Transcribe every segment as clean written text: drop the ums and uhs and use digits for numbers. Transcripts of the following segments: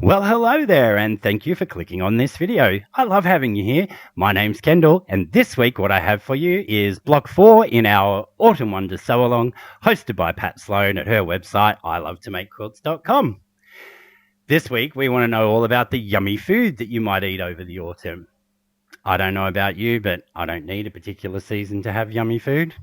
Well, hello there, and thank you for clicking on this video. I love having you here. My name's Kendall, and this week what I have for you is Block 4 in our Autumn Wonders Sew-Along, hosted by Pat Sloan at her website, ilovetomakequilts.com. This week we want to know all about the yummy food that you might eat over the autumn. I don't know about you, but I don't need a particular season to have yummy food.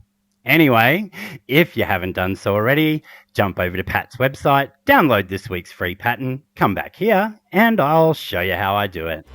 Anyway, if you haven't done so already, jump over to Pat's website, download this week's free pattern, come back here, and I'll show you how I do it.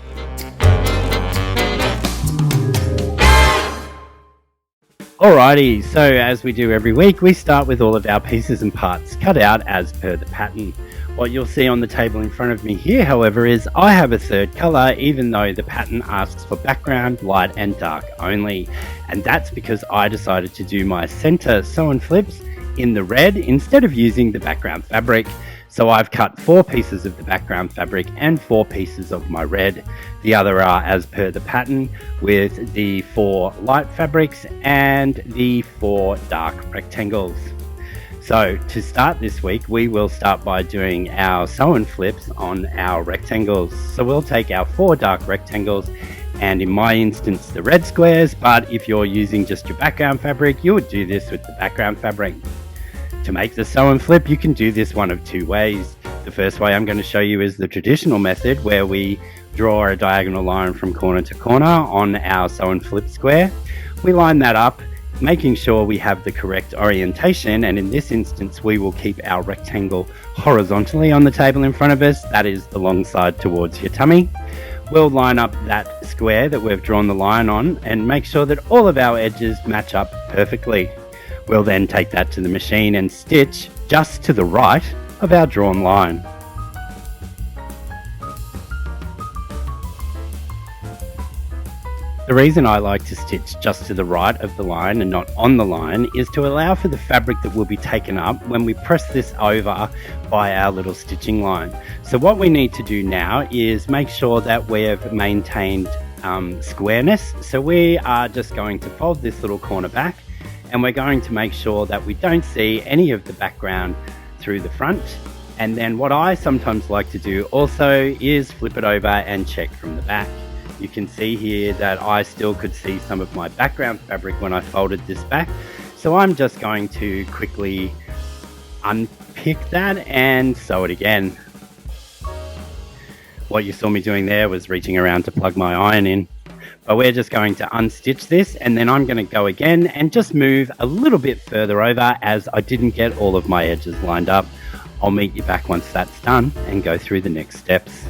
Alrighty, so as we do every week, we start with all of our pieces and parts cut out as per the pattern. What you'll see on the table in front of me here, however, is I have a third colour, even though the pattern asks for background, light and dark only. And that's because I decided to do my centre sew and flips in the red instead of using the background fabric. So I've cut 4 pieces of the background fabric and 4 pieces of my red. The other are as per the pattern, with the 4 light fabrics and the 4 dark rectangles. So to start this week, we will start by doing our sew and flips on our rectangles. So we'll take our 4 dark rectangles, and in my instance the red squares, but if you're using just your background fabric, you would do this with the background fabric. To make the sew and flip, you can do this one of 2 ways. The first way I'm going to show you is the traditional method, where we draw a diagonal line from corner to corner on our sew and flip square. We line that up, making sure we have the correct orientation, and in this instance we will keep our rectangle horizontally on the table in front of us, that is the long side towards your tummy. We'll line up that square that we've drawn the line on and make sure that all of our edges match up perfectly. We'll then take that to the machine and stitch just to the right of our drawn line. The reason I like to stitch just to the right of the line and not on the line is to allow for the fabric that will be taken up when we press this over by our little stitching line. So what we need to do now is make sure that we've maintained squareness. So we are just going to fold this little corner back, and we're going to make sure that we don't see any of the background through the front. And then what I sometimes like to do also is flip it over and check from the back. You can see here that I still could see some of my background fabric when I folded this back. So I'm just going to quickly unpick that and sew it again. What you saw me doing there was reaching around to plug my iron in. But we're just going to unstitch this, and then I'm going to go again and just move a little bit further over, as I didn't get all of my edges lined up. I'll meet you back once that's done and go through the next steps.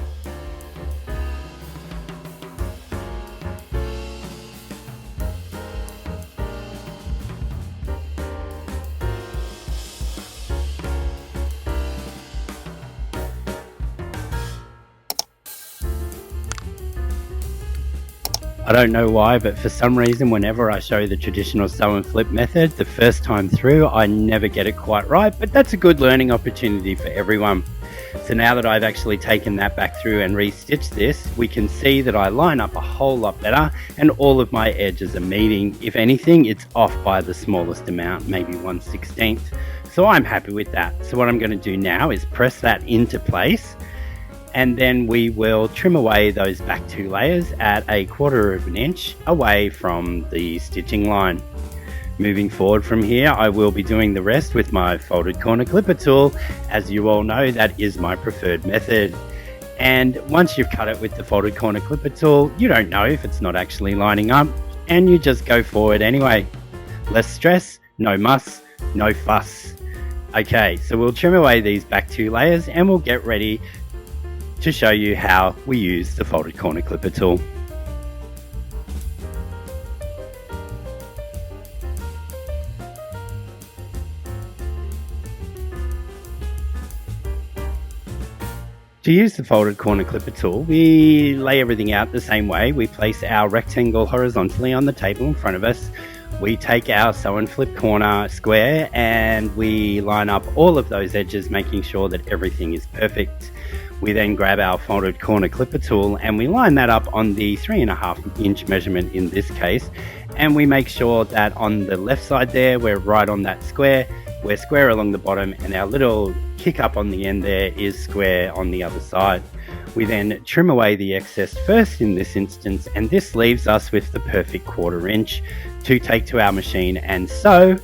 I don't know why, but for some reason whenever I show the traditional sew and flip method, the first time through I never get it quite right, but that's a good learning opportunity for everyone. So now that I've actually taken that back through and re-stitched this, we can see that I line up a whole lot better and all of my edges are meeting. If anything, it's off by the smallest amount, maybe 1/16. So I'm happy with that. So what I'm going to do now is press that into place, and then we will trim away those back 2 layers at 1/4 of an inch away from the stitching line. Moving forward from here, I will be doing the rest with my folded corner clipper tool. As you all know, that is my preferred method. And once you've cut it with the folded corner clipper tool, you don't know if it's not actually lining up, and you just go forward anyway. Less stress, no muss, no fuss. Okay, so we'll trim away these back 2 layers and we'll get ready to show you how we use the folded corner clipper tool. To use the folded corner clipper tool, we lay everything out the same way. We place our rectangle horizontally on the table in front of us. We take our sew and flip corner square and we line up all of those edges, making sure that everything is perfect. We then grab our folded corner clipper tool and we line that up on the 3.5 inch measurement in this case, and we make sure that on the left side there, we're right on that square. we're square along the bottom, and our little kick up on the end there is square on the other side. We then trim away the excess first in this instance, and this leaves us with the perfect 1/4 inch to take to our machine and sew.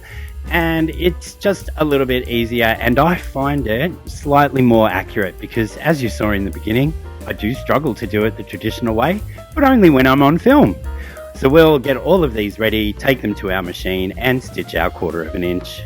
And it's just a little bit easier, and I find it slightly more accurate because, as you saw in the beginning, I do struggle to do it the traditional way, but only when I'm on film. So we'll get all of these ready, take them to our machine and stitch our 1/4 inch.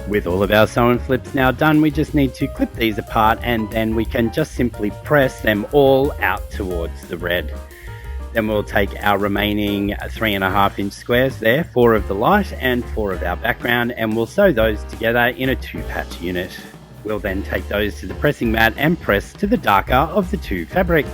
With all of our sew and flips now done, we just need to clip these apart, and then we can just simply press them all out towards the red. Then we'll take our remaining 3.5 inch squares there, 4 of the light and 4 of our background, and we'll sew those together in a 2-patch unit. We'll then take those to the pressing mat and press to the darker of the 2 fabrics.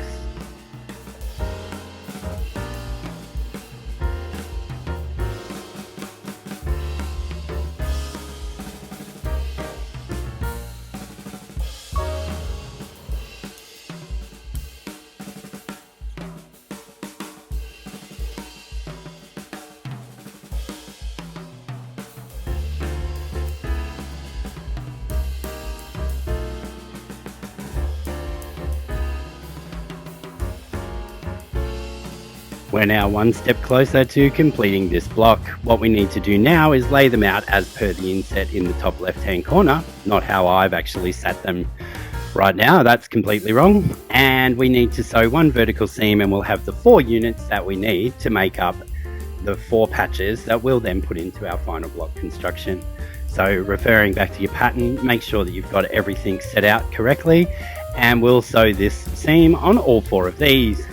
We're now one step closer to completing this block. What we need to do now is lay them out as per the inset in the top left hand corner, not how I've actually sat them right now, that's completely wrong. And we need to sew 1 vertical seam, and we'll have the 4 units that we need to make up the 4 patches that we'll then put into our final block construction. So referring back to your pattern, make sure that you've got everything set out correctly, and we'll sew this seam on all 4 of these.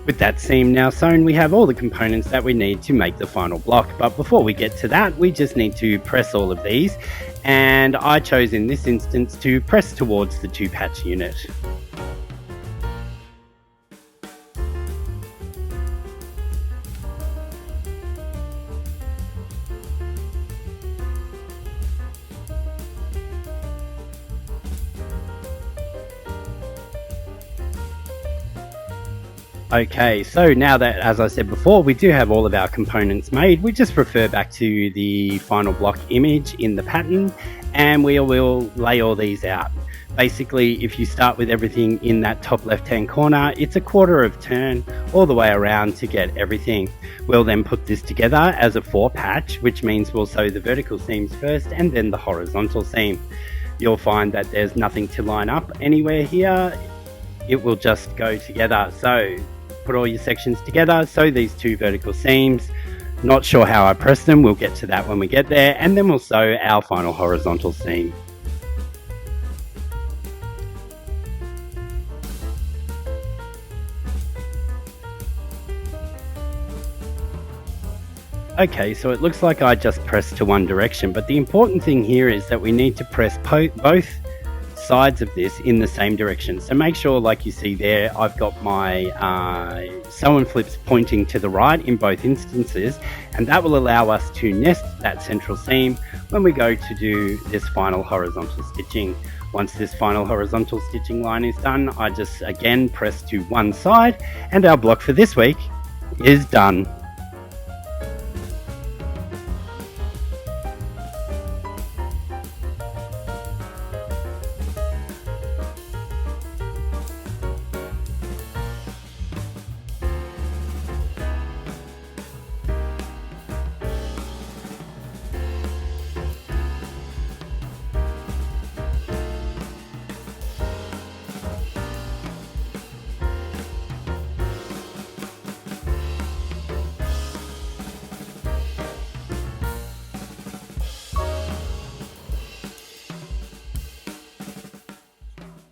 With that seam now sewn, we have all the components that we need to make the final block. But before we get to that, we just need to press all of these. And I chose in this instance to press towards the 2-patch unit. Okay, so now that, as I said before, we do have all of our components made, we just refer back to the final block image in the pattern, and we will lay all these out. Basically, if you start with everything in that top left hand corner, it's a 1/4 turn all the way around to get everything. We'll then put this together as a 4-patch, which means we'll sew the vertical seams first and then the horizontal seam. You'll find that there's nothing to line up anywhere here, it will just go together. So put all your sections together, sew these 2 vertical seams. Not sure how I press them, we'll get to that when we get there, and then we'll sew our final horizontal seam. Okay, so it looks like I just pressed to one direction, but the important thing here is that we need to press both sides of this in the same direction. So make sure, like you see there, I've got my sew and flips pointing to the right in both instances, and that will allow us to nest that central seam when we go to do this final horizontal stitching. Once this final horizontal stitching line is done, I just again press to one side, and our block for this week is done.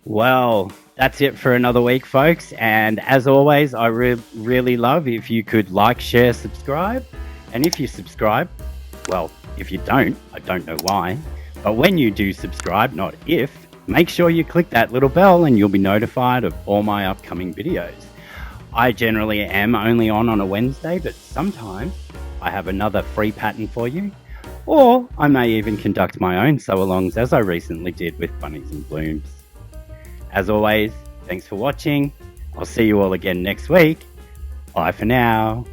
Well, That's it for another week, folks. And as always, I really love if you could like, share, subscribe. And if you subscribe, well, if you don't, I don't know why. But when you do subscribe, not if, make sure you click that little bell and you'll be notified of all my upcoming videos. I generally am only on a Wednesday, but sometimes I have another free pattern for you. Or I may even conduct my own sew-alongs, as I recently did with Bunnies and Blooms. As always, thanks for watching. I'll see you all again next week. Bye for now.